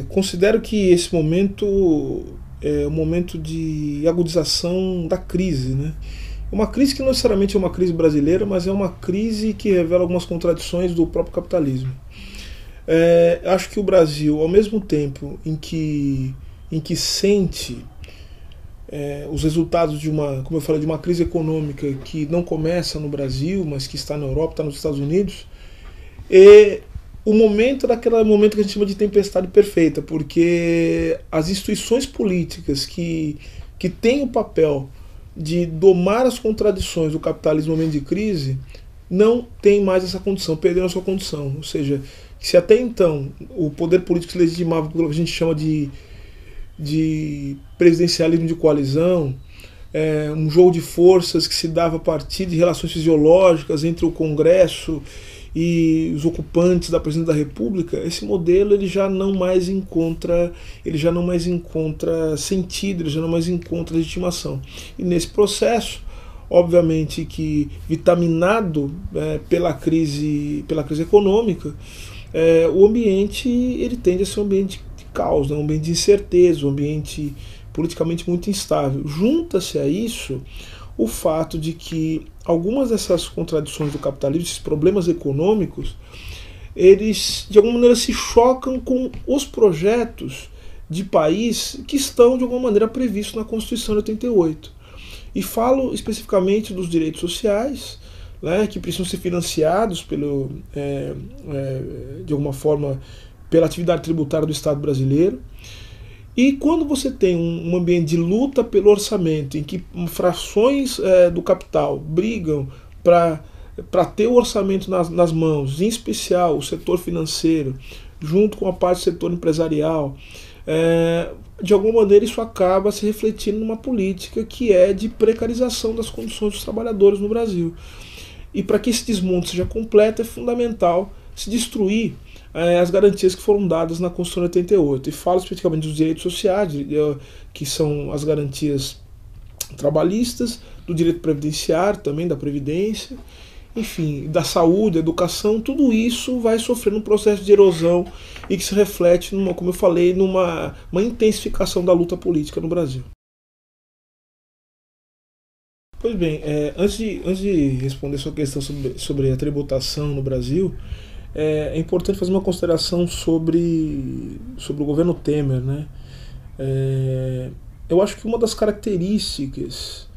Considero que esse momento é um momento de agudização da crise, né? Uma crise que não necessariamente é uma crise brasileira, mas é uma crise que revela algumas contradições do próprio capitalismo. Acho que o Brasil, ao mesmo tempo em que sente os resultados de uma, como eu falei, de uma crise econômica que não começa no Brasil, mas que está na Europa, está nos Estados Unidos, o momento é daquele momento que a gente chama de tempestade perfeita, porque as instituições políticas que têm o papel de domar as contradições do capitalismo no momento de crise não tem mais essa condição, perderam a sua condição. Ou seja, se até então o poder político se legitimava pelo que a gente chama de presidencialismo de coalizão, um jogo de forças que se dava a partir de relações fisiológicas entre o Congresso e os ocupantes da presidência da República, esse modelo ele já não mais encontra sentido, ele já não mais encontra legitimação. E nesse processo, obviamente que vitaminado pela crise econômica, o ambiente ele tende a ser um ambiente de caos, né? Um ambiente de incerteza, um ambiente politicamente muito instável. Junta-se a isso o fato de que algumas dessas contradições do capitalismo, esses problemas econômicos, eles de alguma maneira se chocam com os projetos de país que estão de alguma maneira previstos na Constituição de 88. E falo especificamente dos direitos sociais, né, que precisam ser financiados de alguma forma pela atividade tributária do Estado brasileiro. E quando você tem um ambiente de luta pelo orçamento, em que frações do capital brigam para ter o orçamento nas mãos, em especial o setor financeiro, junto com a parte do setor empresarial, de alguma maneira isso acaba se refletindo numa política que é de precarização das condições dos trabalhadores no Brasil. E para que esse desmonte seja completo, é fundamental se destruir as garantias que foram dadas na Constituição de 88. E falo especificamente dos direitos sociais, que são as garantias trabalhistas, do direito previdenciário também, da Previdência, enfim, da saúde, da educação. Tudo isso vai sofrendo um processo de erosão e que se reflete, como eu falei, numa intensificação da luta política no Brasil. Pois bem, antes de responder sua questão sobre a tributação no Brasil, é importante fazer uma consideração sobre o governo Temer, né? Eu acho que uma das características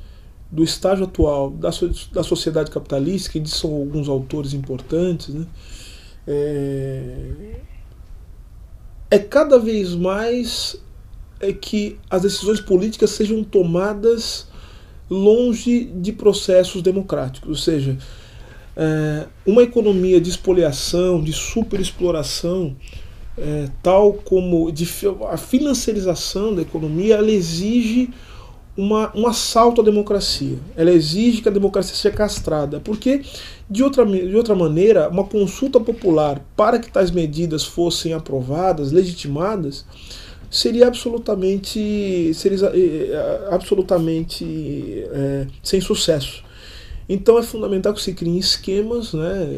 do estágio atual da sociedade capitalista, que são alguns autores importantes, né? Cada vez mais que as decisões políticas sejam tomadas longe de processos democráticos, ou seja, uma economia de espoliação, de superexploração, tal como a financiarização da economia, ela exige um assalto à democracia. Ela exige que a democracia seja castrada, porque de outra maneira, uma consulta popular para que tais medidas fossem aprovadas, legitimadas, seria absolutamente sem sucesso. Então é fundamental que se criem esquemas, né,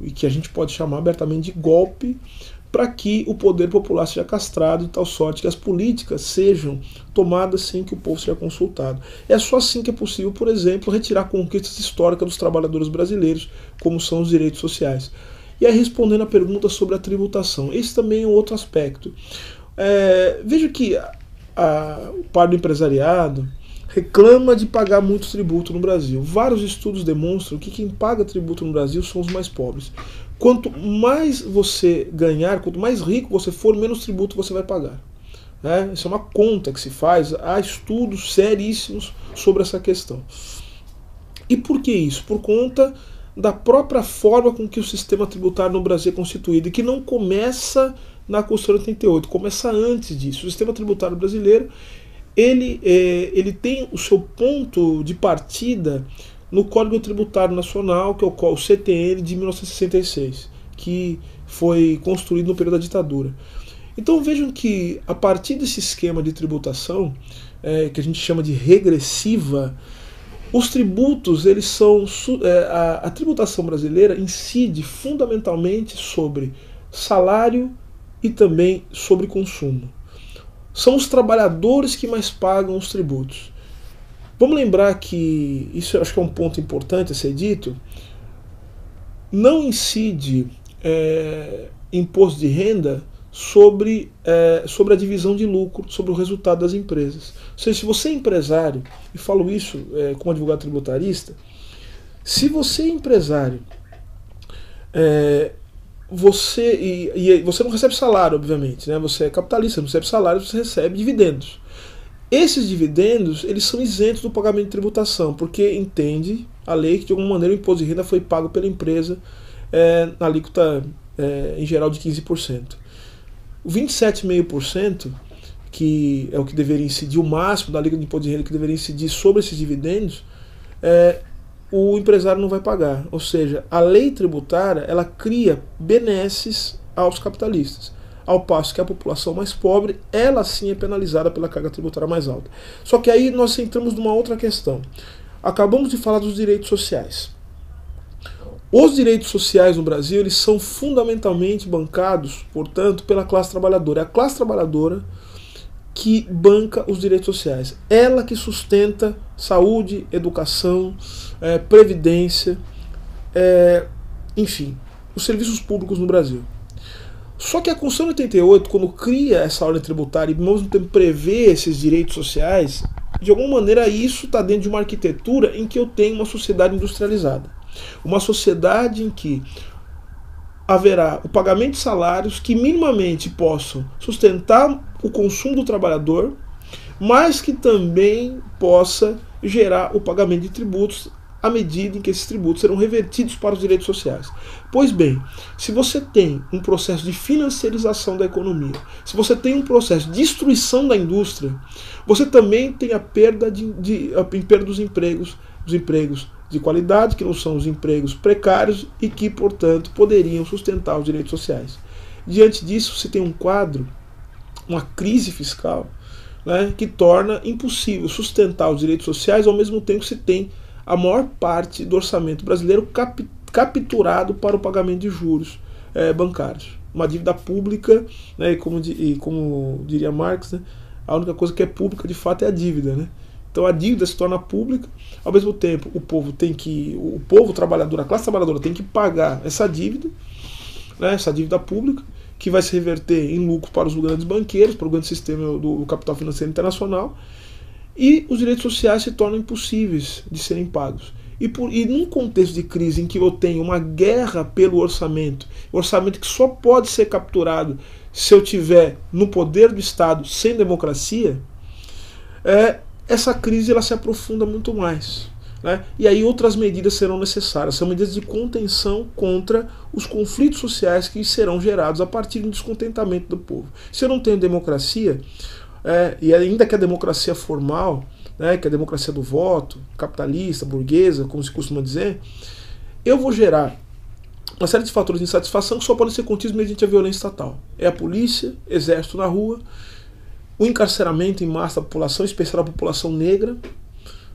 e que a gente pode chamar abertamente de golpe, para que o poder popular seja castrado de tal sorte que as políticas sejam tomadas sem que o povo seja consultado. É só assim que é possível, por exemplo, retirar conquistas históricas dos trabalhadores brasileiros, como são os direitos sociais. E aí, respondendo a pergunta sobre a tributação, esse também é um outro aspecto. Veja que o par do empresariado reclama de pagar muito tributo no Brasil. Vários estudos demonstram que quem paga tributo no Brasil são os mais pobres. Quanto mais você ganhar, quanto mais rico você for, menos tributo você vai pagar. Isso é uma conta que se faz, há estudos seríssimos sobre essa questão. E por que isso? Por conta da própria forma com que o sistema tributário no Brasil é constituído, e que não começa na Constituição de 88, começa antes disso. O sistema tributário brasileiro ele tem o seu ponto de partida no Código Tributário Nacional, que é o CTN de 1966, que foi construído no período da ditadura. Então vejam que a partir desse esquema de tributação, que a gente chama de regressiva, os tributos, eles são a tributação brasileira incide fundamentalmente sobre salário e também sobre consumo. São os trabalhadores que mais pagam os tributos. Vamos lembrar que, isso eu acho que é um ponto importante a ser dito, não incide imposto de renda sobre a divisão de lucro, sobre o resultado das empresas. Ou seja, se você é empresário, e falo isso como advogado tributarista, se você é empresário, você não recebe salário, obviamente, né? Você é capitalista, não recebe salário, você recebe dividendos. Esses dividendos, eles são isentos do pagamento de tributação, porque entende a lei que de alguma maneira o imposto de renda foi pago pela empresa na alíquota em geral de 15%. O 27,5%, que é o que deveria incidir, o máximo da alíquota de imposto de renda que deveria incidir sobre esses dividendos, o empresário não vai pagar. Ou seja, a lei tributária, ela cria benesses aos capitalistas, ao passo que a população mais pobre, ela sim é penalizada pela carga tributária mais alta. Só que aí nós entramos numa outra questão. Acabamos de falar dos direitos sociais. Os direitos sociais no Brasil, eles são fundamentalmente bancados, portanto, pela classe trabalhadora. É a classe trabalhadora que banca os direitos sociais. Ela que sustenta saúde, educação, previdência, enfim, os serviços públicos no Brasil. Só que a Constituição de 88, quando cria essa ordem tributária e ao mesmo tempo prevê esses direitos sociais, de alguma maneira isso está dentro de uma arquitetura em que eu tenho uma sociedade industrializada. Uma sociedade em que haverá o pagamento de salários que minimamente possam sustentar o consumo do trabalhador, mas que também possa gerar o pagamento de tributos à medida em que esses tributos serão revertidos para os direitos sociais. Pois bem, se você tem um processo de financiarização da economia, se você tem um processo de destruição da indústria, você também tem a perda dos empregos de qualidade, que não são os empregos precários e que, portanto, poderiam sustentar os direitos sociais. Diante disso, se tem um quadro, uma crise fiscal, né, que torna impossível sustentar os direitos sociais, ao mesmo tempo que se tem a maior parte do orçamento brasileiro capturado para o pagamento de juros bancários. Uma dívida pública, né, e como diria Marx, né, a única coisa que é pública de fato é a dívida, né? Então a dívida se torna pública, ao mesmo tempo o povo trabalhador, a classe trabalhadora tem que pagar essa dívida, né, essa dívida pública, que vai se reverter em lucro para os grandes banqueiros, para o grande sistema do capital financeiro internacional, e os direitos sociais se tornam impossíveis de serem pagos. E num contexto de crise em que eu tenho uma guerra pelo orçamento que só pode ser capturado se eu tiver no poder do Estado sem democracia, essa crise ela se aprofunda muito mais, né? E aí outras medidas serão necessárias, são medidas de contenção contra os conflitos sociais que serão gerados a partir do descontentamento do povo. Se eu não tenho democracia, e ainda que a democracia formal, né, que é a democracia do voto, capitalista, burguesa, como se costuma dizer, eu vou gerar uma série de fatores de insatisfação que só podem ser contidos mediante a violência estatal. É a polícia, exército na rua, o encarceramento em massa da população, especial da população negra,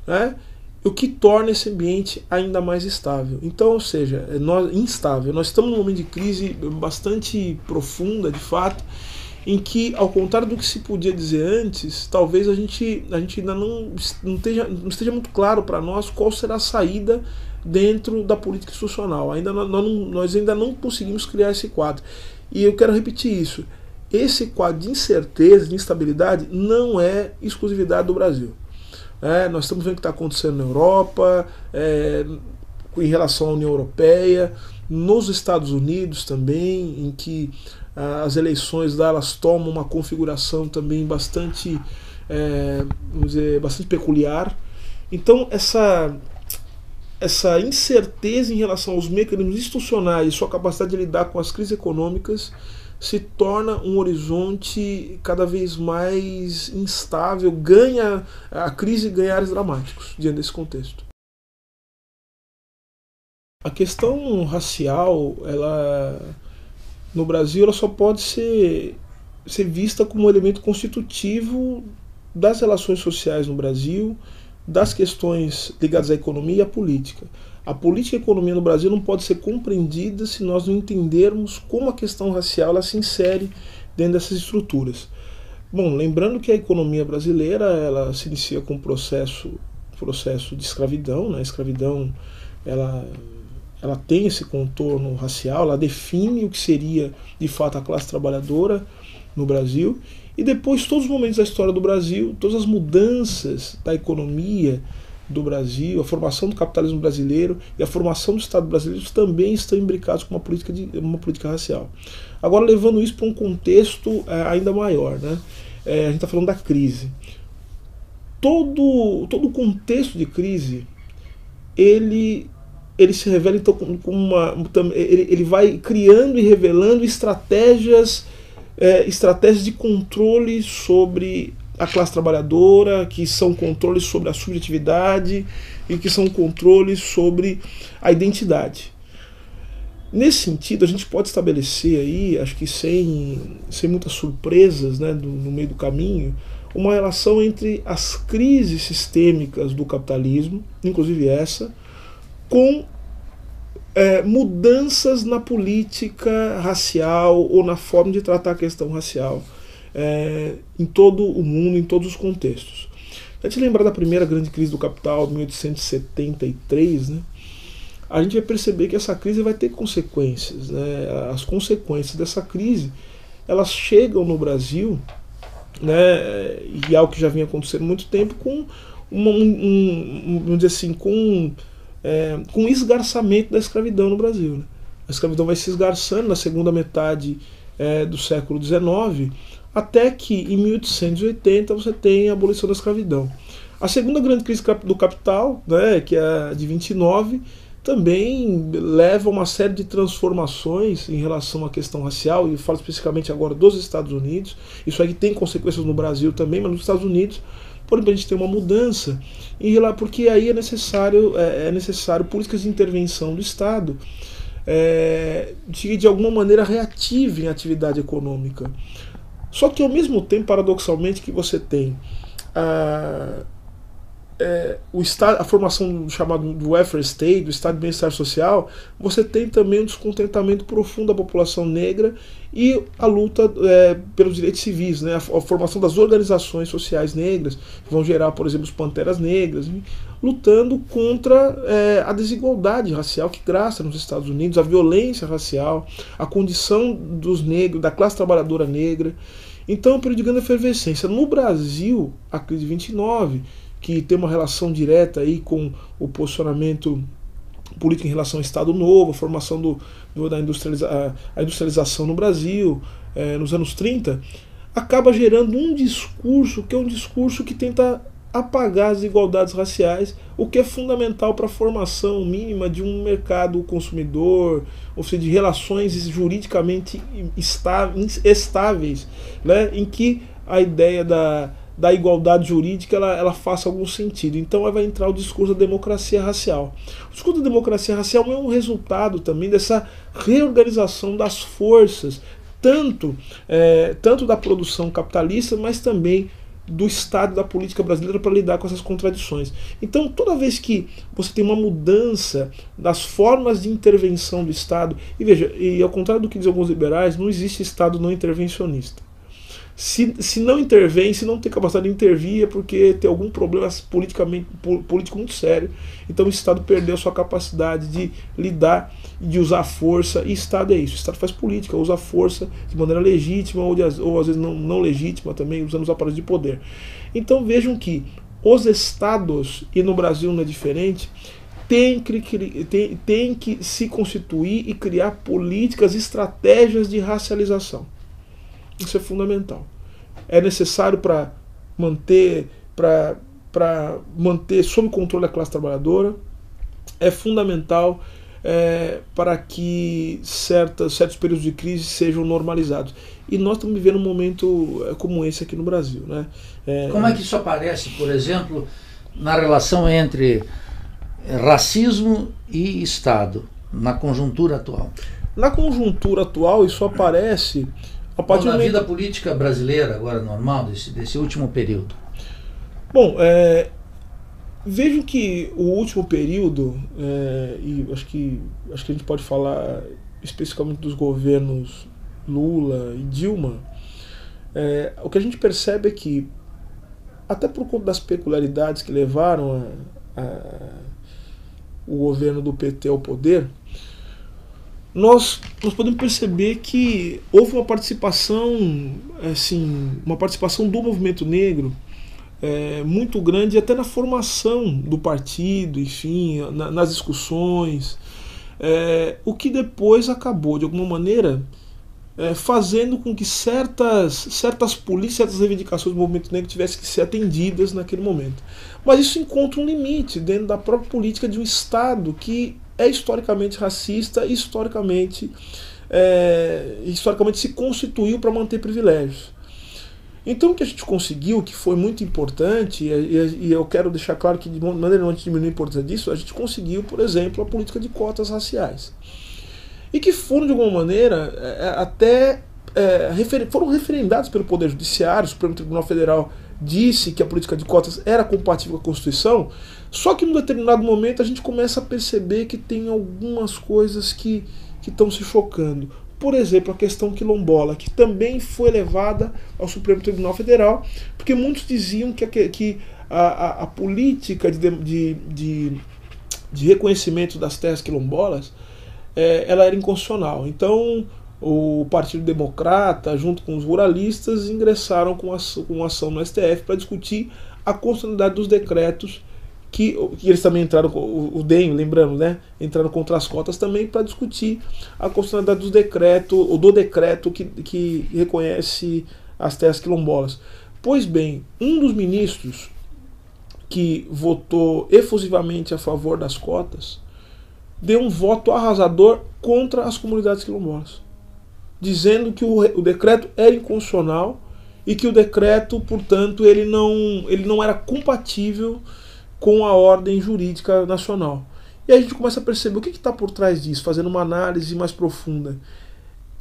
né, o que torna esse ambiente ainda mais instável. Então, ou seja, instável. Nós estamos num momento de crise bastante profunda, de fato, em que, ao contrário do que se podia dizer antes, talvez a gente ainda não esteja muito claro para nós qual será a saída dentro da política institucional. Nós ainda não conseguimos criar esse quadro. E eu quero repetir isso. Esse quadro de incerteza, de instabilidade, não é exclusividade do Brasil. Nós estamos vendo o que está acontecendo na Europa, em relação à União Europeia, nos Estados Unidos também, em que as eleições lá elas tomam uma configuração também bastante, vamos dizer, bastante peculiar. Então essa incerteza em relação aos mecanismos institucionais e sua capacidade de lidar com as crises econômicas se torna um horizonte cada vez mais instável, a crise ganha áreas dramáticos diante desse contexto. A questão racial, no Brasil, ela só pode ser vista como um elemento constitutivo das relações sociais no Brasil, das questões ligadas à economia e à política. A política e a economia no Brasil não pode ser compreendida se nós não entendermos como a questão racial ela se insere dentro dessas estruturas. Bom, lembrando que a economia brasileira ela se inicia com um processo de escravidão, né? A escravidão ela tem esse contorno racial, ela define o que seria de fato a classe trabalhadora no Brasil, e depois todos os momentos da história do Brasil, todas as mudanças da economia do Brasil, a formação do capitalismo brasileiro e a formação do Estado brasileiro também estão imbricados com uma política racial. Agora, levando isso para um contexto ainda maior, né? A gente está falando da crise. Todo o contexto de crise, ele se revela então ele vai criando e revelando estratégias de controle sobre a classe trabalhadora, que são controles sobre a subjetividade e que são controles sobre a identidade. Nesse sentido, a gente pode estabelecer aí, acho que sem muitas surpresas, né, no meio do caminho, uma relação entre as crises sistêmicas do capitalismo, inclusive essa, com mudanças na política racial ou na forma de tratar a questão racial em todo o mundo, em todos os contextos. A gente lembrar da primeira grande crise do capital, de 1873, né, a gente vai perceber que essa crise vai ter consequências, né? As consequências dessa crise, elas chegam no Brasil, né, e é algo que já vinha acontecendo há muito tempo, com vamos dizer assim, com esgarçamento da escravidão no Brasil, né? A escravidão vai se esgarçando na segunda metade do século XIX, até que em 1880 você tem a abolição da escravidão. A segunda grande crise do capital, né, que é a de 29, também leva a uma série de transformações em relação à questão racial, e eu falo especificamente agora dos Estados Unidos. Isso aí tem consequências no Brasil também, mas nos Estados Unidos, por exemplo, a gente tem uma mudança, porque aí é necessário políticas de intervenção do Estado de alguma maneira reativem a atividade econômica. Só que ao mesmo tempo, paradoxalmente, que você tem a formação chamado do welfare state, do estado de bem-estar social, você tem também um descontentamento profundo da população negra e a luta pelos direitos civis, né? A formação das organizações sociais negras, que vão gerar, por exemplo, os Panteras Negras, lutando contra a desigualdade racial que graça nos Estados Unidos, a violência racial, a condição dos negros, da classe trabalhadora negra. Então, é um período de grande efervescência. No Brasil, a crise de 29, que tem uma relação direta aí com o posicionamento político em relação ao Estado Novo, a formação da industrialização no Brasil, nos anos 30, acaba gerando um discurso que é um discurso que tenta apagar as desigualdades raciais, o que é fundamental para a formação mínima de um mercado consumidor, ou seja, de relações juridicamente estáveis, né, em que a ideia da igualdade jurídica ela faça algum sentido. Então aí vai entrar o discurso da democracia racial. O discurso da democracia racial é um resultado também dessa reorganização das forças, tanto da produção capitalista, mas também do Estado, da política brasileira, para lidar com essas contradições. Então, toda vez que você tem uma mudança das formas de intervenção do Estado, e veja, e ao contrário do que dizem alguns liberais, não existe Estado não intervencionista. Se não intervém, se não tem capacidade de intervir, é porque tem algum problema político muito sério. Então o Estado perdeu sua capacidade de lidar e de usar a força, e Estado é isso. O Estado faz política, usa a força de maneira legítima ou às vezes não legítima também, usando os aparelhos de poder. Então vejam que os Estados, e no Brasil não é diferente, tem que se constituir e criar políticas, estratégias de racialização. Isso é fundamental. É necessário para manter sob controle a classe trabalhadora. É fundamental para que certos períodos de crise sejam normalizados. E nós estamos vivendo um momento como esse aqui no Brasil, né? Como é que isso aparece, por exemplo, na relação entre racismo e Estado, na conjuntura atual? Na conjuntura atual, isso aparece na vida política brasileira, agora normal, desse último período. Bom, vejo que o último período, e acho que a gente pode falar especificamente dos governos Lula e Dilma, o que a gente percebe é que, até por conta das peculiaridades que levaram o governo do PT ao poder, nós podemos perceber que houve uma participação, assim, uma participação do movimento negro muito grande, até na formação do partido, enfim, nas discussões, o que depois acabou, de alguma maneira, fazendo com que certas políticas, certas reivindicações do movimento negro tivessem que ser atendidas naquele momento. Mas isso encontra um limite dentro da própria política de um Estado que é historicamente racista e historicamente se constituiu para manter privilégios. Então o que a gente conseguiu, que foi muito importante, e eu quero deixar claro que de maneira não diminuir a importância disso, a gente conseguiu, por exemplo, a política de cotas raciais. E que foram, de alguma maneira, foram referendados pelo Poder Judiciário. O Supremo Tribunal Federal disse que a política de cotas era compatível com a Constituição, só que em um determinado momento a gente começa a perceber que tem algumas coisas que estão se chocando. Por exemplo, a questão quilombola, que também foi levada ao Supremo Tribunal Federal, porque muitos diziam que a política de reconhecimento das terras quilombolas ela era inconstitucional. Então o Partido Democrata, junto com os ruralistas, ingressaram com ação no STF para discutir a constitucionalidade dos decretos que eles também entraram, o DEM, lembrando, né, entraram contra as cotas também para discutir a constitucionalidade dos decretos, ou do decreto que reconhece as terras quilombolas. Pois bem, um dos ministros que votou efusivamente a favor das cotas deu um voto arrasador contra as comunidades quilombolas, dizendo que o decreto era inconstitucional e que o decreto, portanto, ele não era compatível com a ordem jurídica nacional. E aí a gente começa a perceber o que está por trás disso, fazendo uma análise mais profunda.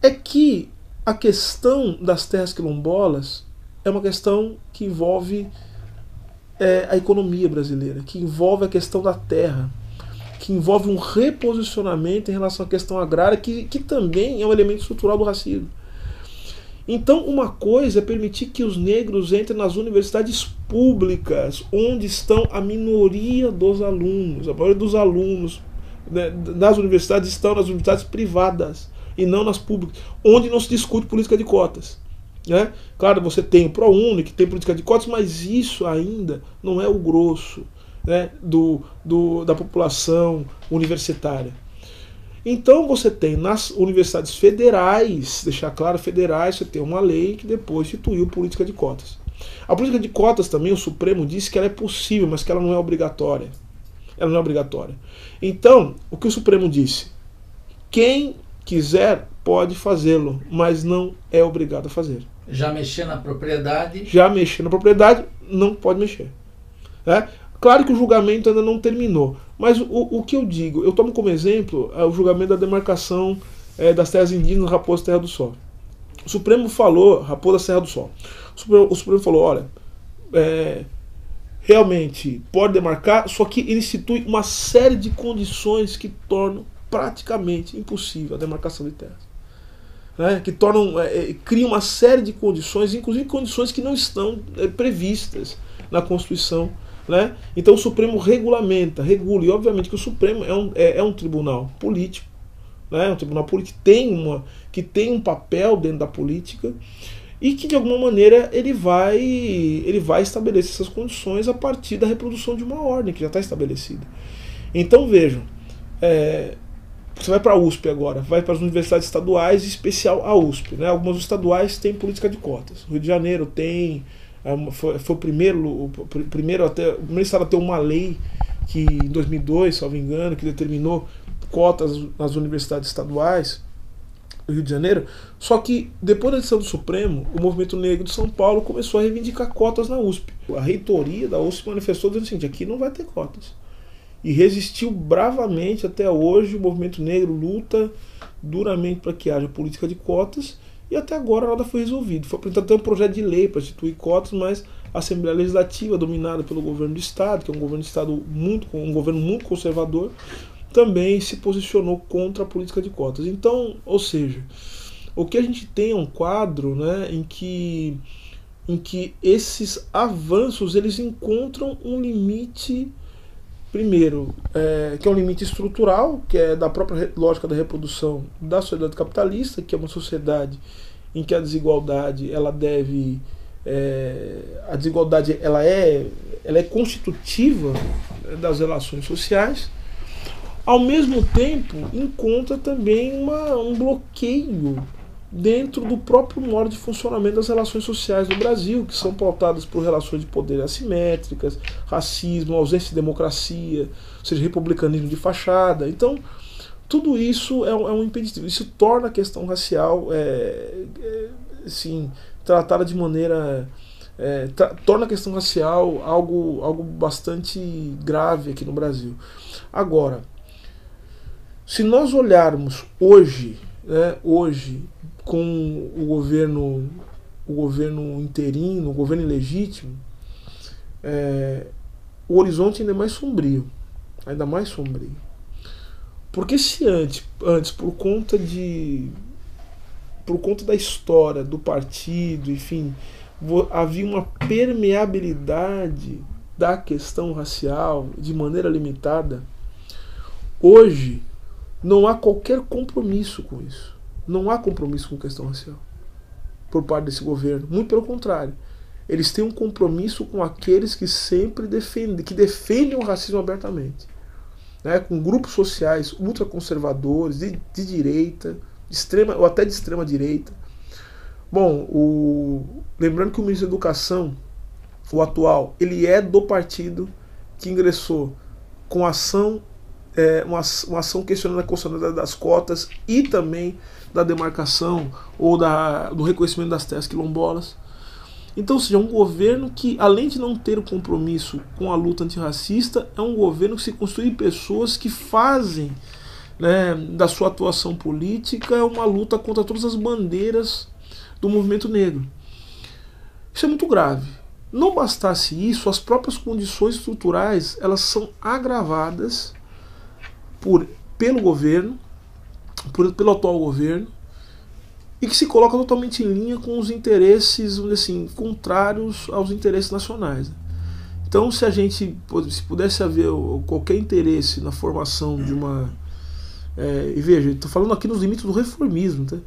É que a questão das terras quilombolas é uma questão que envolve a economia brasileira, que envolve a questão da terra, que envolve um reposicionamento em relação à questão agrária, que também é um elemento estrutural do racismo. Então, uma coisa é permitir que os negros entrem nas universidades públicas, onde estão a minoria dos alunos. A maioria dos alunos, né, das universidades estão nas universidades privadas e não nas públicas, onde não se discute política de cotas. Né? Claro, você tem o ProUni, que tem política de cotas, mas isso ainda não é o grosso, né, da população universitária. Então você tem nas universidades federais, deixar claro, federais, você tem uma lei que depois instituiu política de cotas. A política de cotas também, o Supremo disse que ela é possível, mas que ela não é obrigatória. Ela não é obrigatória. Então, o que o Supremo disse? Quem quiser pode fazê-lo, mas não é obrigado a fazer. Já mexer na propriedade? Já mexer na propriedade, não pode mexer. Né? Claro que o julgamento ainda não terminou, mas o que eu digo, eu tomo como exemplo o julgamento da demarcação das terras indígenas Raposa Terra do Sol. O Supremo falou, Raposa Serra do Sol, o Supremo falou, olha, realmente pode demarcar, só que ele institui uma série de condições que tornam praticamente impossível a demarcação de terras. Né, que criam uma série de condições, inclusive condições que não estão previstas na Constituição. Né? Então o Supremo regula, e obviamente que o Supremo é um tribunal político, né? Um tribunal político que tem um papel dentro da política e que de alguma maneira ele vai estabelecer essas condições a partir da reprodução de uma ordem que já está estabelecida. Então vejam, você vai para a USP agora, vai para as universidades estaduais, em especial a USP. Né? Algumas estaduais têm política de cotas. O Rio de Janeiro tem... Foi o primeiro estado a ter uma lei que em 2002, salvo engano, que determinou cotas nas universidades estaduais do Rio de Janeiro. Só que depois da decisão do Supremo, o movimento negro de São Paulo começou a reivindicar cotas na USP. A reitoria da USP manifestou dizendo o seguinte: aqui não vai ter cotas. E resistiu bravamente até hoje. O movimento negro luta duramente para que haja política de cotas. E até agora nada foi resolvido. Foi apresentado até um projeto de lei para instituir cotas, mas a Assembleia Legislativa, dominada pelo governo do Estado, que é um governo do Estado um governo muito conservador, também se posicionou contra a política de cotas. Então, ou seja, o que a gente tem é um quadro, né, em que esses avanços eles encontram um limite, primeiro, que é um limite estrutural, que é da própria lógica da reprodução da sociedade capitalista, que é uma sociedade em que a desigualdade ela deve a desigualdade ela é constitutiva das relações sociais. Ao mesmo tempo, encontra também um bloqueio dentro do próprio modo de funcionamento das relações sociais do Brasil, que são pautadas por relações de poder assimétricas, racismo, ausência de democracia, ou seja, republicanismo de fachada. Então, tudo isso é um impeditivo. Isso torna a questão racial assim, tratada de maneira... torna a questão racial algo bastante grave aqui no Brasil. Agora, se nós olharmos hoje, hoje com o governo interino, o governo ilegítimo, o horizonte ainda é mais sombrio, ainda mais sombrio. Porque se antes por conta da história do partido, enfim, havia uma permeabilidade da questão racial de maneira limitada, hoje não há qualquer compromisso com isso. Não há compromisso com a questão racial por parte desse governo. Muito pelo contrário. Eles têm um compromisso com aqueles que sempre defendem o racismo abertamente. Com grupos sociais ultraconservadores, de direita, ou até de extrema direita. Bom, lembrando que o ministro da Educação, o atual, ele é do partido que ingressou com ação, uma ação questionando a constitucionalidade das cotas e também da demarcação ou do reconhecimento das terras quilombolas. Então, ou seja, é um governo que, além de não ter o compromisso com a luta antirracista, é um governo que se constitui de pessoas que fazem, da sua atuação política uma luta contra todas as bandeiras do movimento negro. Isso é muito grave. Não bastasse isso, as próprias condições estruturais elas são agravadas pelo governo, pelo atual governo, e que se coloca totalmente em linha com os interesses, vamos dizer assim, contrários aos interesses nacionais. Então, se pudesse haver qualquer interesse na formação de uma... e veja, estou falando aqui nos limites do reformismo, tá?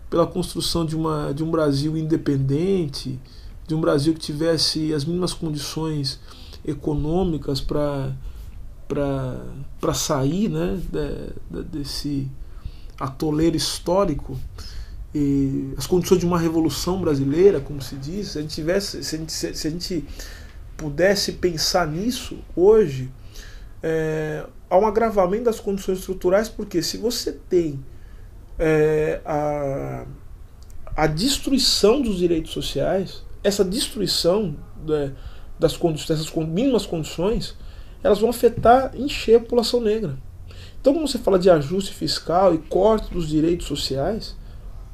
Pela construção de um Brasil independente, de um Brasil que tivesse as mínimas condições econômicas para sair, desse atoleiro histórico, e as condições de uma revolução brasileira, como se diz. Se a gente pudesse pensar nisso hoje, há um agravamento das condições estruturais, porque se você tem a destruição dos direitos sociais, essa destruição dessas mínimas condições, elas vão afetar em cheio a população negra. Então, quando você fala de ajuste fiscal e corte dos direitos sociais,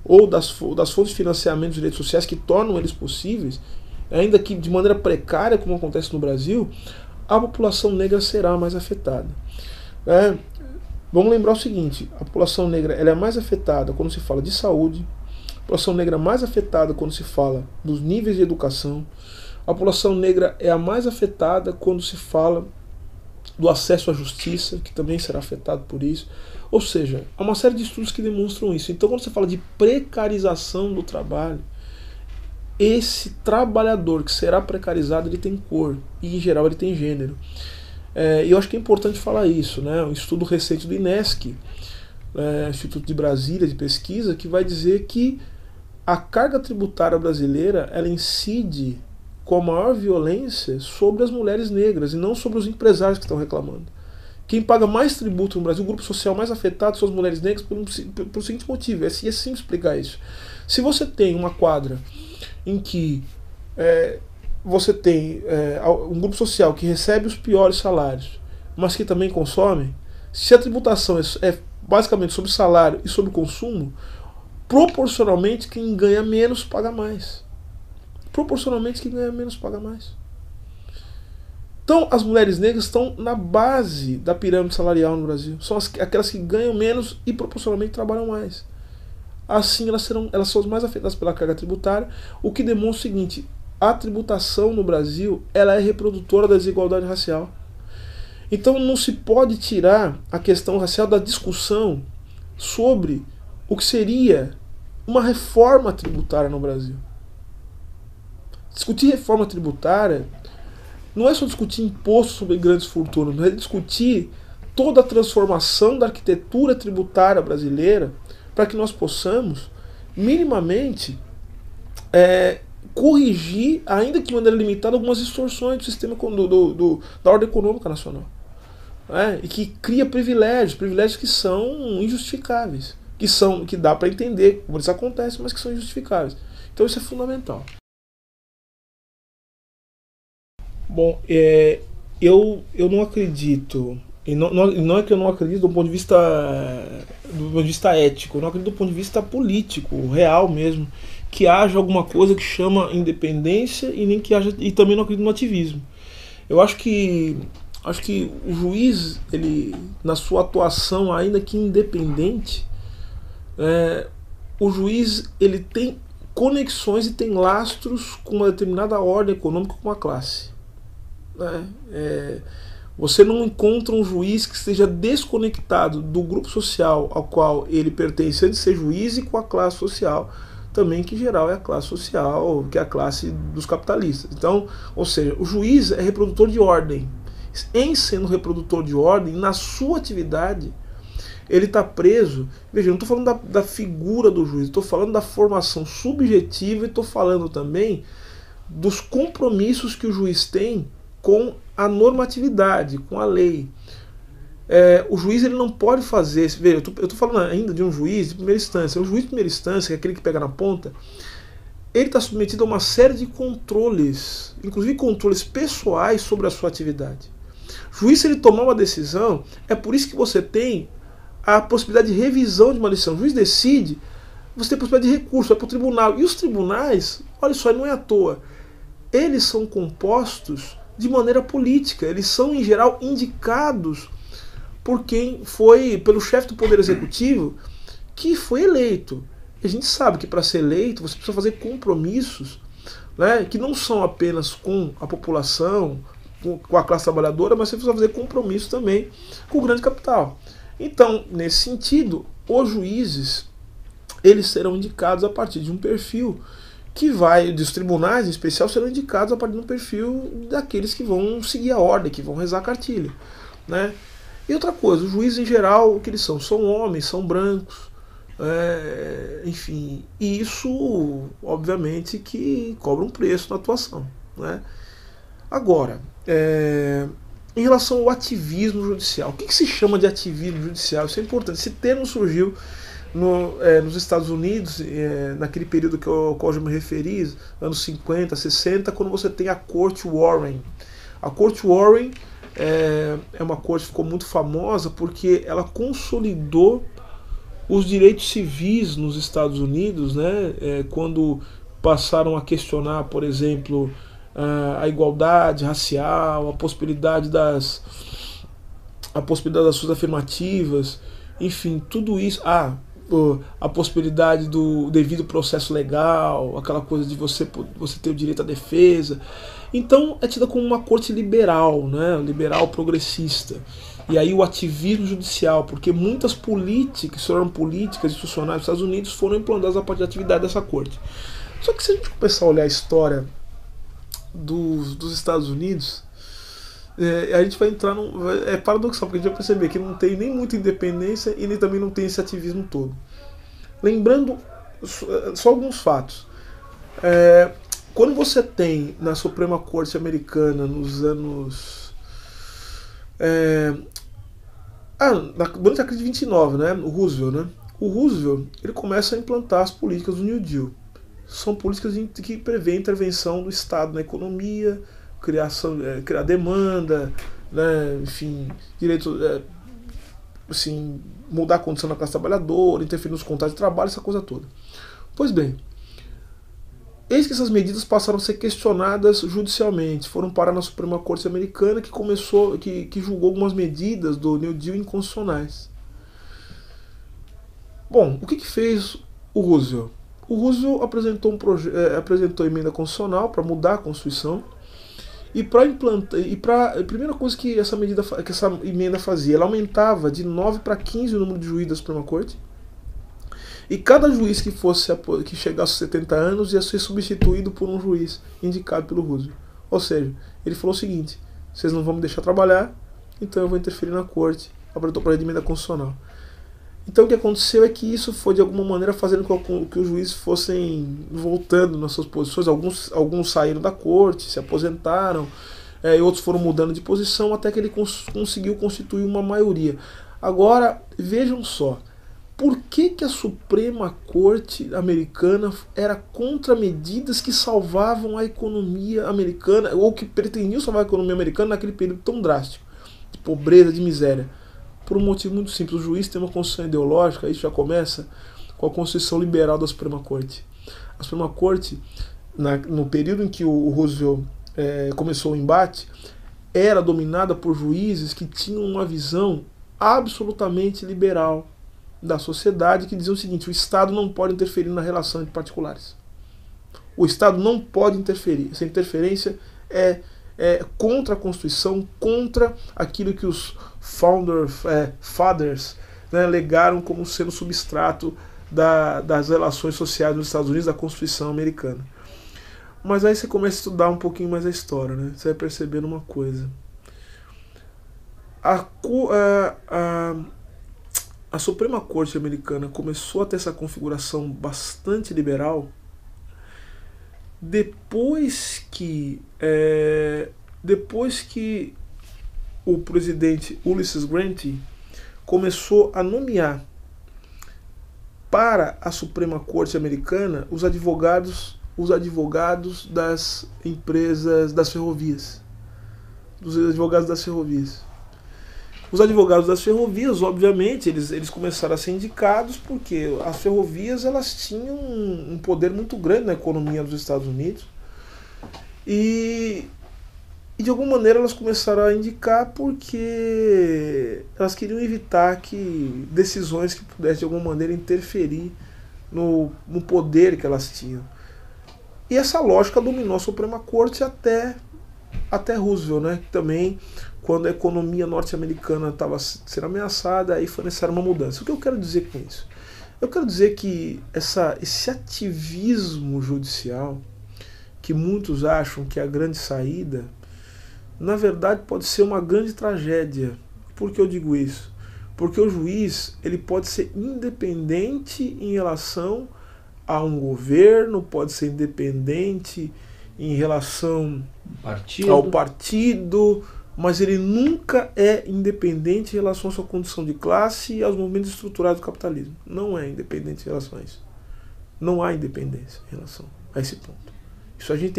ou das fontes de financiamento dos direitos sociais que tornam eles possíveis, ainda que de maneira precária, como acontece no Brasil, a população negra será mais afetada. Vamos lembrar o seguinte: a população negra ela é mais afetada quando se fala de saúde, a população negra é mais afetada quando se fala dos níveis de educação, a população negra é a mais afetada quando se fala do acesso à justiça, que também será afetado por isso. Ou seja, há uma série de estudos que demonstram isso. Então, quando você fala de precarização do trabalho, esse trabalhador que será precarizado, ele tem cor, e em geral ele tem gênero. E eu acho que é importante falar isso, um estudo recente do INESC, Instituto de Brasília de Pesquisa, que vai dizer que a carga tributária brasileira ela incide com a maior violência sobre as mulheres negras e não sobre os empresários que estão reclamando. Quem paga mais tributo no Brasil, o grupo social mais afetado são as mulheres negras por seguinte motivo, é simples explicar isso. Se você tem uma quadra em que você tem um grupo social que recebe os piores salários, mas que também consome, se a tributação é basicamente sobre salário e sobre consumo, proporcionalmente quem ganha menos paga mais. Proporcionalmente quem ganha menos paga mais. Então as mulheres negras estão na base da pirâmide salarial no Brasil. São aquelas que ganham menos e proporcionalmente trabalham mais. assim elas são as mais afetadas pela carga tributária, o que demonstra o seguinte: a tributação no Brasil ela é reprodutora da desigualdade racial. Então não se pode tirar a questão racial da discussão sobre o que seria uma reforma tributária no Brasil. Discutir reforma tributária não é só discutir imposto sobre grandes fortunas, mas é discutir toda a transformação da arquitetura tributária brasileira para que nós possamos minimamente corrigir, ainda que de maneira limitada, algumas distorções do sistema da ordem econômica nacional. E que cria privilégios que são injustificáveis, que dá para entender como isso acontece, mas que são injustificáveis. Então isso é fundamental. Bom, eu não acredito, e não é que eu não acredito do ponto de vista ético, eu não acredito do ponto de vista político, real mesmo, que haja alguma coisa que chama independência e também não acredito no ativismo. Eu acho que o juiz, ele, na sua atuação, ainda que independente, o juiz ele tem conexões e tem lastros com uma determinada ordem econômica, com uma classe. Você não encontra um juiz que esteja desconectado do grupo social ao qual ele pertence antes de ser juiz e com a classe social também, que em geral é a classe social, que é a classe dos capitalistas. Então, ou seja, o juiz é reprodutor de ordem. Em sendo reprodutor de ordem, na sua atividade, ele está preso. Veja, eu não estou falando da figura do juiz, estou falando da formação subjetiva e estou falando também dos compromissos que o juiz tem com a normatividade, com a lei. O juiz ele não pode fazer. Veja, eu estou falando ainda de um juiz de primeira instância. O juiz de primeira instância, que é aquele que pega na ponta, ele está submetido a uma série de controles, inclusive controles pessoais sobre a sua atividade. O juiz, se ele tomar uma decisão, é por isso que você tem a possibilidade de revisão de uma decisão. O juiz decide, você tem a possibilidade de recurso, vai para o tribunal. E os tribunais, olha só, não é à toa, eles são compostos de maneira política, eles são em geral indicados por quem foi, pelo chefe do Poder Executivo, que foi eleito. E a gente sabe que para ser eleito você precisa fazer compromissos, que não são apenas com a população, com a classe trabalhadora, mas você precisa fazer compromissos também com o grande capital. Então, nesse sentido, os juízes eles serão indicados a partir de um perfil que vai, dos tribunais em especial, serão indicados a partir de um perfil daqueles que vão seguir a ordem, que vão rezar a cartilha. E outra coisa, os juízes em geral, o que eles são? São homens, são brancos, enfim, e isso obviamente que cobra um preço na atuação. Agora, em relação ao ativismo judicial, o que se chama de ativismo judicial? Isso é importante. Esse termo surgiu nos Estados Unidos, naquele período ao qual eu me referi, anos 50, 60, quando você tem a Corte Warren. A Corte Warren é uma corte que ficou muito famosa porque ela consolidou os direitos civis nos Estados Unidos, quando passaram a questionar, por exemplo, a igualdade racial, a possibilidade das suas afirmativas, enfim, tudo isso, a possibilidade do devido processo legal, aquela coisa de você ter o direito à defesa. Então é tida como uma corte liberal, liberal progressista. E aí o ativismo judicial, porque muitas políticas institucionais dos Estados Unidos foram implantadas a partir da atividade dessa corte. Só que se a gente começar a olhar a história dos Estados Unidos, a gente vai entrar é paradoxal, porque a gente vai perceber que não tem nem muita independência e nem também não tem esse ativismo todo. Lembrando só alguns fatos. Quando você tem na Suprema Corte Americana nos anos durante a crise de 29, o Roosevelt ele começa a implantar as políticas do New Deal. São políticas que prevêem intervenção do Estado na economia, criar demanda, enfim, direito, assim, mudar a condição da classe trabalhadora, interferir nos contratos de trabalho, essa coisa toda. Pois bem, eis que essas medidas passaram a ser questionadas judicialmente, foram parar na Suprema Corte Americana, que julgou algumas medidas do New Deal inconstitucionais. Bom, o que fez O Roosevelt. O Roosevelt apresentou emenda constitucional para mudar a Constituição. E para implantar, a primeira coisa que essa emenda fazia, ela aumentava de 9 para 15 o número de juízes da Suprema Corte. E cada juiz que chegasse aos 70 anos ia ser substituído por um juiz indicado pelo Roosevelt. Ou seja, ele falou o seguinte: vocês não vão me deixar trabalhar, então eu vou interferir na corte. Apresentou para a emenda constitucional. Então o que aconteceu é que isso foi de alguma maneira fazendo com que os juízes fossem voltando nas suas posições. Alguns saíram da corte, se aposentaram, e outros foram mudando de posição até que ele conseguiu constituir uma maioria. Agora, vejam só, por que a Suprema Corte americana era contra medidas que salvavam a economia americana, ou que pretendiam salvar a economia americana naquele período tão drástico, de pobreza, de miséria? Por um motivo muito simples: o juiz tem uma constituição ideológica. Isso já começa com a Constituição Liberal da Suprema Corte. A Suprema Corte, no período em que o Roosevelt começou o embate, era dominada por juízes que tinham uma visão absolutamente liberal da sociedade, que diziam o seguinte: o Estado não pode interferir na relação entre particulares. O Estado não pode interferir. Essa interferência é contra a Constituição, contra aquilo que os fathers, né, legaram como sendo substrato das relações sociais nos Estados Unidos, da Constituição americana. Mas aí você começa a estudar um pouquinho mais a história, né? Você vai percebendo uma coisa. A Suprema Corte americana começou a ter essa configuração bastante liberal depois que o presidente Ulysses Grant começou a nomear para a Suprema Corte americana os advogados das empresas das ferrovias, dos advogados das ferrovias. Os advogados das ferrovias, obviamente, eles começaram a ser indicados porque as ferrovias elas tinham um poder muito grande na economia dos Estados Unidos. E de alguma maneira elas começaram a indicar porque elas queriam evitar que decisões que pudessem de alguma maneira interferir no poder que elas tinham. E essa lógica dominou a Suprema Corte até Roosevelt, né? Que também, quando a economia norte-americana estava sendo ameaçada, aí foi necessária uma mudança. O que eu quero dizer com isso? Eu quero dizer que esse ativismo judicial, que muitos acham que é a grande saída, na verdade pode ser uma grande tragédia. Por que eu digo isso? Porque o juiz ele pode ser independente em relação a um governo, pode ser independente em relação ao partido, mas ele nunca é independente em relação à sua condição de classe e aos movimentos estruturais do capitalismo. Não é independente em relação a isso. Não há independência em relação a esse ponto. Isso a gente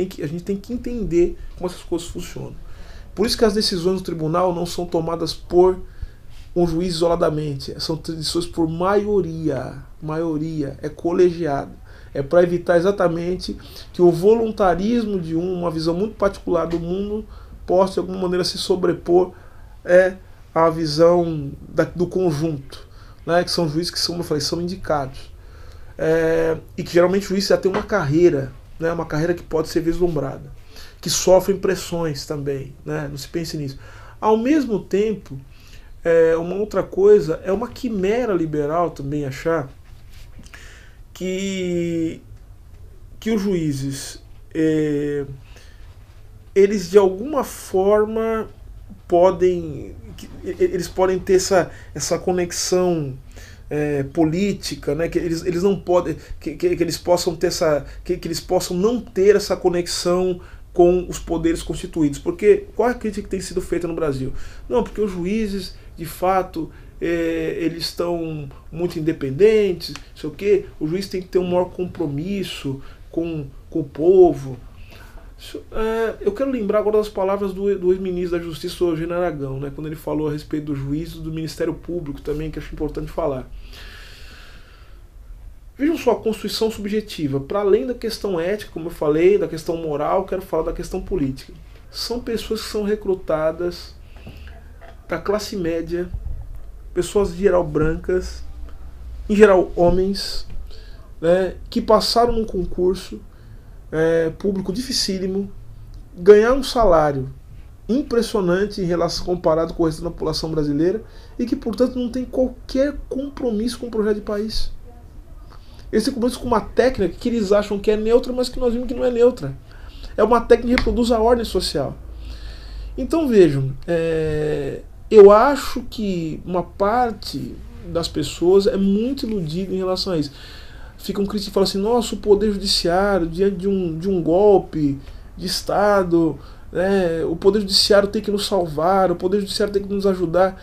tem que entender como essas coisas funcionam. Por isso que as decisões do tribunal não são tomadas por um juiz isoladamente, são decisões por maioria, é colegiado. É para evitar exatamente que o voluntarismo de uma visão muito particular do mundo possa de alguma maneira se sobrepor à visão do conjunto, né? Que são juízes que como eu falei, são indicados. E que geralmente o juiz já tem uma carreira, né? Uma carreira que pode ser vislumbrada, que sofrem pressões também, né? Não se pense nisso. Ao mesmo tempo, uma outra coisa, é uma quimera liberal também achar que os juízes eles de alguma forma podem ter essa conexão política, né? Que eles não podem, que eles possam ter que eles possam não ter essa conexão com os poderes constituídos. Porque qual é a crítica que tem sido feita no Brasil? Não, porque os juízes de fato eles estão muito independentes, não sei o quê. O juiz tem que ter um maior compromisso com o povo. Eu quero lembrar agora das palavras do ex-ministro da Justiça, o Eugênio Aragão, né, quando ele falou a respeito do juízo do Ministério Público também, que acho importante falar. Vejam só, a Constituição subjetiva, para além da questão ética, como eu falei, da questão moral, quero falar da questão política. São pessoas que são recrutadas da classe média, pessoas em geral brancas, em geral homens, né, que passaram num concurso público dificílimo, ganhar um salário impressionante em relação comparado com o resto da população brasileira e que, portanto, não tem qualquer compromisso com o projeto de país. Eles têm compromisso com uma técnica que eles acham que é neutra, mas que nós vimos que não é neutra. É uma técnica que reproduz a ordem social. Então vejam, eu acho que uma parte das pessoas é muito iludida em relação a isso. Ficam críticos e falam assim, nossa, o Poder Judiciário, diante de um golpe de Estado, o Poder Judiciário tem que nos salvar, o Poder Judiciário tem que nos ajudar.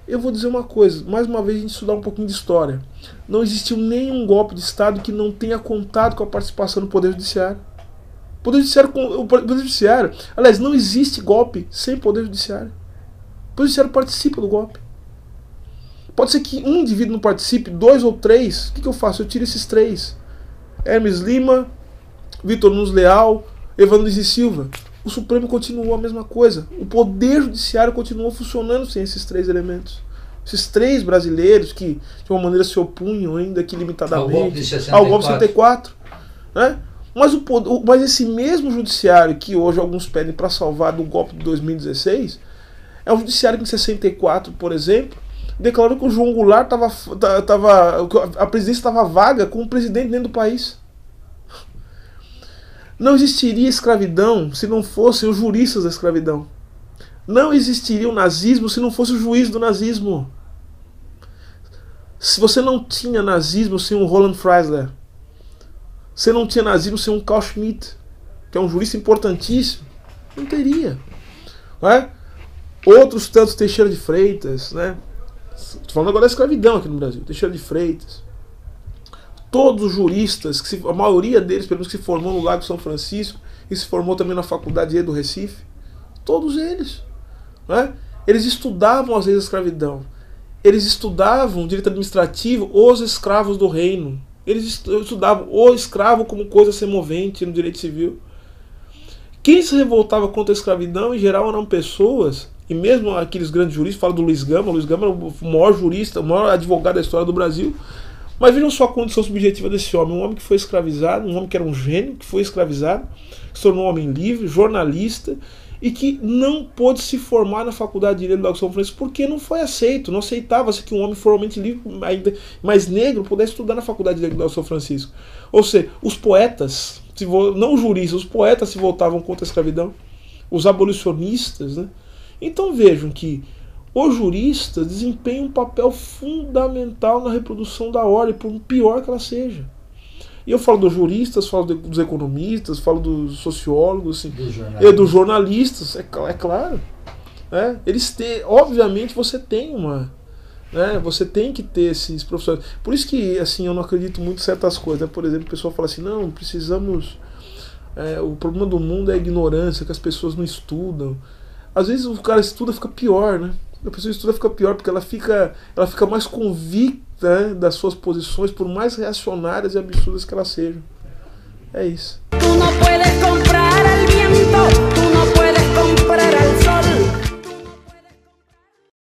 Eu vou dizer uma coisa, mais uma vez a gente estudar um pouquinho de história. Não existiu nenhum golpe de Estado que não tenha contado com a participação do Poder Judiciário. O Poder Judiciário, aliás, não existe golpe sem Poder Judiciário. O Poder Judiciário participa do golpe. Pode ser que um indivíduo não participe, 2 ou 3. O que eu faço? Eu tiro esses 3. Hermes Lima, Vitor Nunes Leal, Evandro Luiz e Silva. O Supremo continuou a mesma coisa. O Poder Judiciário continuou funcionando sem esses 3 elementos. Esses 3 brasileiros que, de uma maneira, se opunham ainda que limitadamente ao golpe de 64. Né? Mas esse mesmo judiciário que hoje alguns pedem para salvar do golpe de 2016 é um judiciário que em 64, por exemplo, declarou que o João Goulart a presidência estava vaga com o presidente dentro do país. Não existiria escravidão se não fossem os juristas da escravidão. Não existiria o nazismo se não fosse o juiz do nazismo. Se você não tinha nazismo sem um Roland Freisler, você não tinha nazismo sem um Carl Schmitt, que é um jurista importantíssimo, não teria. Não é? Outros tantos, Teixeira de Freitas, né? Estou falando agora da escravidão aqui no Brasil, Teixeira de Freitas. Todos os juristas, a maioria deles, pelo menos, que se formou no Lago São Francisco e se formou também na Faculdade do Recife, todos eles, né? Eles estudavam as leis da escravidão, eles estudavam direito administrativo, os escravos do reino, eles estudavam o escravo como coisa semovente no direito civil. Quem se revoltava contra a escravidão, em geral, eram pessoas, e mesmo aqueles grandes juristas, falo do Luiz Gama é o maior jurista, o maior advogado da história do Brasil. Mas vejam só a condição subjetiva desse homem, um homem que foi escravizado, um homem que era um gênio, que foi escravizado, que se tornou um homem livre, jornalista, e que não pôde se formar na Faculdade de Direito do Lago São Francisco porque não foi aceito, não aceitava-se que um homem formalmente livre, ainda mais negro, pudesse estudar na Faculdade de Direito do Lago São Francisco. Ou seja, os poetas, não os juristas, os poetas se voltavam contra a escravidão, os abolicionistas, né? Então vejam que os juristas desempenham um papel fundamental na reprodução da ordem, por pior que ela seja. E eu falo dos juristas, falo dos economistas, falo dos sociólogos, assim, dos jornalistas, é claro. Né? Obviamente você tem você tem que ter esses professores. Por isso que assim, eu não acredito muito em certas coisas. Né? Por exemplo, o pessoal fala assim, não, precisamos... o problema do mundo é a ignorância, que as pessoas não estudam. Às vezes o cara estuda e fica pior, né? A pessoa estuda fica pior porque ela fica mais convicta, né, das suas posições, por mais reacionárias e absurdas que elas sejam. É isso.